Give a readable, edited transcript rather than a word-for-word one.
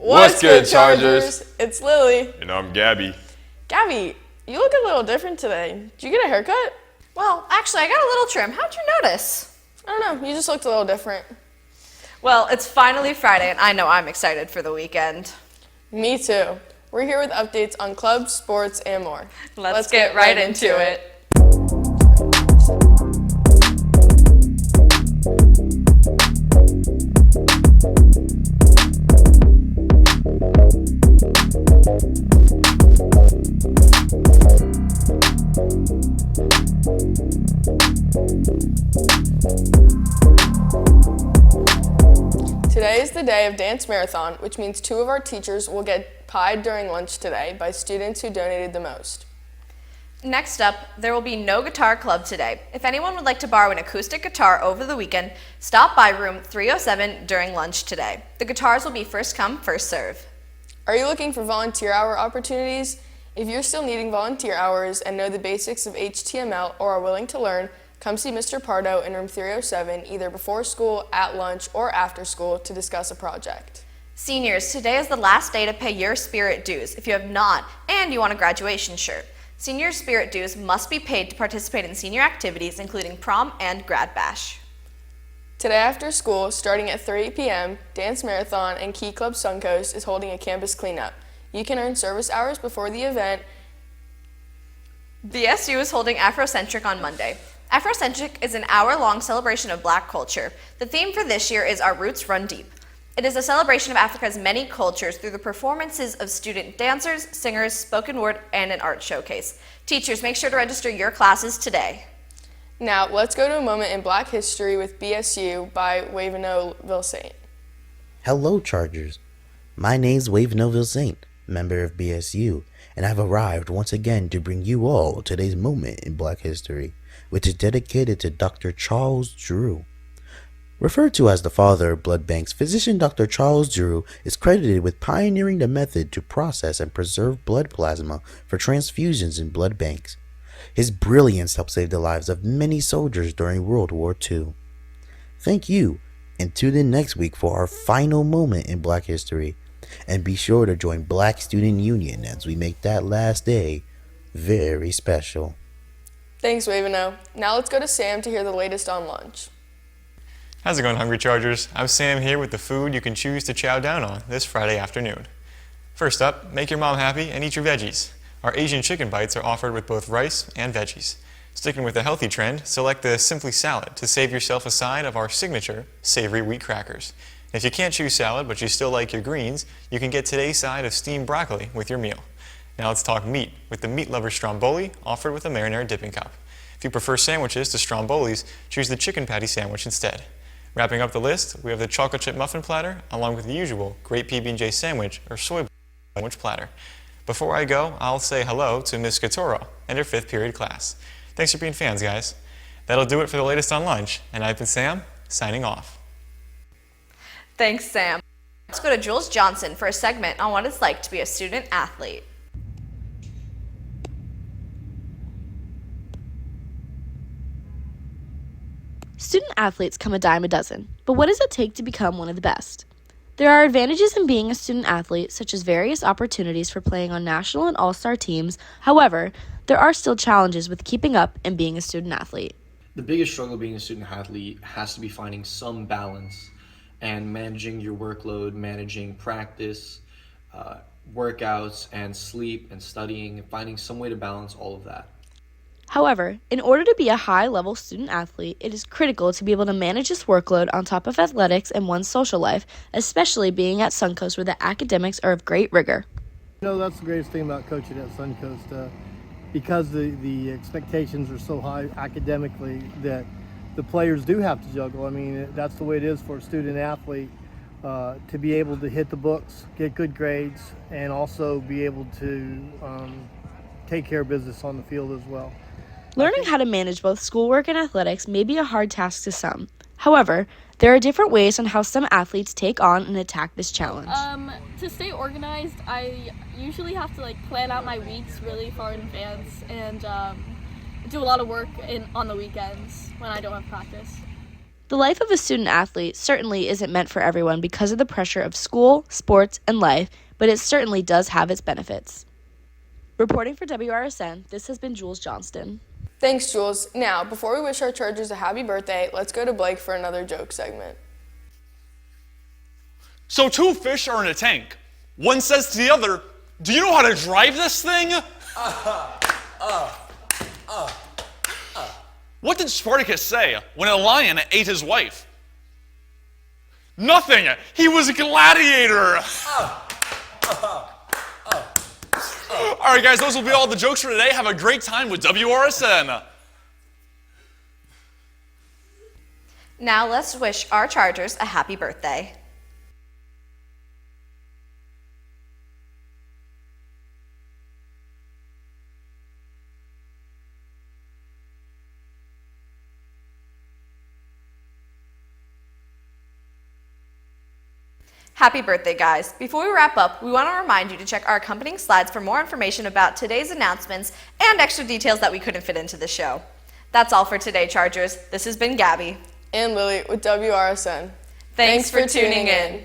What's good, Chargers? It's Lily. And I'm Gabby. Gabby, you look a little different today. Did you get a haircut? Well, actually, I got a little trim. How'd you notice? I don't know. You just looked a little different. Well, it's finally Friday, and I know I'm excited for the weekend. Me too. We're here with updates on clubs, sports, and more. Let's get right into it. Today is the day of Dance Marathon, which means 2 of our teachers will get pied during lunch today by students who donated the most. Next up, there will be no guitar club today. If anyone would like to borrow an acoustic guitar over the weekend, stop by room 307 during lunch today. The guitars will be first come, first serve. Are you looking for volunteer hour opportunities? If you're still needing volunteer hours and know the basics of HTML or are willing to learn, come see Mr. Pardo in room 307 either before school, at lunch, or after school to discuss a project. Seniors, today is the last day to pay your spirit dues if you have not and you want a graduation shirt. Senior spirit dues must be paid to participate in senior activities including prom and grad bash. Today after school, starting at 3 p.m., Dance Marathon and Key Club Suncoast is holding a campus cleanup. You can earn service hours before the event. BSU is holding Afrocentric on Monday. Afrocentric is an hour-long celebration of Black culture. The theme for this year is Our Roots Run Deep. It is a celebration of Africa's many cultures through the performances of student dancers, singers, spoken word, and an art showcase. Teachers, make sure to register your classes today. Now, let's go to a moment in Black history with BSU by Wrsn. Saint. Hello, Chargers. My name's Wrsn Saint, member of BSU, and I've arrived once again to bring you all today's moment in Black history, which is dedicated to Dr. Charles Drew. Referred to as the father of blood banks, physician Dr. Charles Drew is credited with pioneering the method to process and preserve blood plasma for transfusions in blood banks. His brilliance helped save the lives of many soldiers during World War II. Thank you, and tune in next week for our final moment in Black history. And be sure to join Black Student Union as we make that last day very special. Thanks, Waveno. Now let's go to Sam to hear the latest on lunch. How's it going, Hungry Chargers? I'm Sam here with the food you can choose to chow down on this Friday afternoon. First up, make your mom happy and eat your veggies. Our Asian chicken bites are offered with both rice and veggies. Sticking with the healthy trend, select the Simply Salad to save yourself a side of our signature savory wheat crackers. If you can't choose salad but you still like your greens, you can get today's side of steamed broccoli with your meal. Now let's talk meat with the Meat Lover Stromboli offered with a marinara dipping cup. If you prefer sandwiches to Strombolis, choose the chicken patty sandwich instead. Wrapping up the list, we have the chocolate chip muffin platter along with the usual great PB&J sandwich or soy sandwich platter. Before I go, I'll say hello to Ms. Scatoro and her 5th period class. Thanks for being fans, guys. That'll do it for the latest on lunch, and I've been Sam, signing off. Thanks, Sam. Let's go to Jules Johnson for a segment on what it's like to be a student athlete. Student athletes come a dime a dozen, but what does it take to become one of the best? There are advantages in being a student athlete, such as various opportunities for playing on national and all-star teams. However, there are still challenges with keeping up and being a student athlete. The biggest struggle being a student athlete has to be finding some balance and managing your workload, managing practice, workouts, and sleep and studying, and finding some way to balance all of that. However, in order to be a high-level student athlete, it is critical to be able to manage this workload on top of athletics and one's social life, especially being at Suncoast where the academics are of great rigor. You know, that's the greatest thing about coaching at Suncoast, because the expectations are so high academically that the players do have to juggle. I mean, that's the way it is for a student athlete, to be able to hit the books, get good grades, and also be able to take care of business on the field as well. Learning how to manage both schoolwork and athletics may be a hard task to some. However, there are different ways on how some athletes take on and attack this challenge. To stay organized, I usually have to plan out my weeks really far in advance and do a lot of work on the weekends when I don't have practice. The life of a student athlete certainly isn't meant for everyone because of the pressure of school, sports, and life, but it certainly does have its benefits. Reporting for WRSN, this has been Jules Johnston. Thanks, Jules. Now, before we wish our Chargers a happy birthday, let's go to Blake for another joke segment. So two fish are in a tank. One says to the other, "Do you know how to drive this thing?" What did Spartacus say when a lion ate his wife? Nothing. He was a gladiator. All right, guys, those will be all the jokes for today. Have a great time with WRSN. Now let's wish our Chargers a happy birthday. Happy birthday, guys. Before we wrap up, we want to remind you to check our accompanying slides for more information about today's announcements and extra details that we couldn't fit into the show. That's all for today, Chargers. This has been Gabby And Lily with WRSN. Thanks for tuning in.